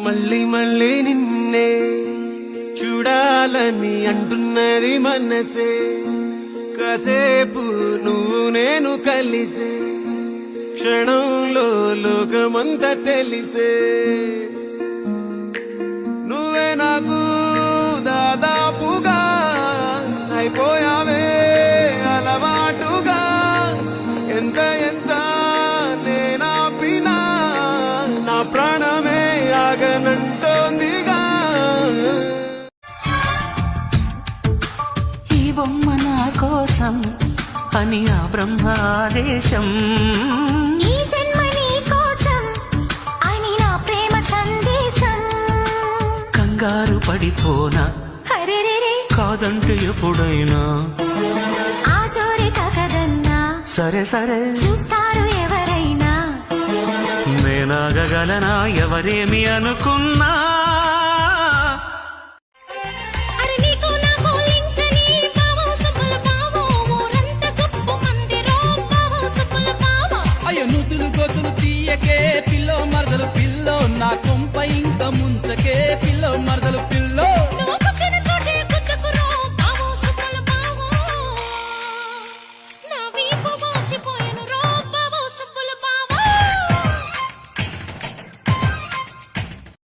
మళ్ళీ మళ్ళీ నిన్నే చూడాలని అంటున్నది మనసే, కాసేపు నువ్వు నేను కలిసే క్షణంలో లోకమంతా తెలిసే. నువ్వే నాకు దాదాపుగా అయిపోయావే అలవాటుగా, ఎంత ఎంత నేనాపినా నా ప్రాణమే ఆగనంటోందిగా. ఈ బొమ్మ నా కోసం అని ఆ బ్రహ్మాదేశం, ఈ జన్మ నీ కోసం అని నా ప్రేమ సందేశం. కంగారు పడిపోనా హరెరెరే కాదంటే ఎప్పుడైనా, ఆ జోరి కదన్నా సరే సరే చూస్తారు ఎవరైనా. నేనాగగలనా ఎవరేమి అనుకున్నా.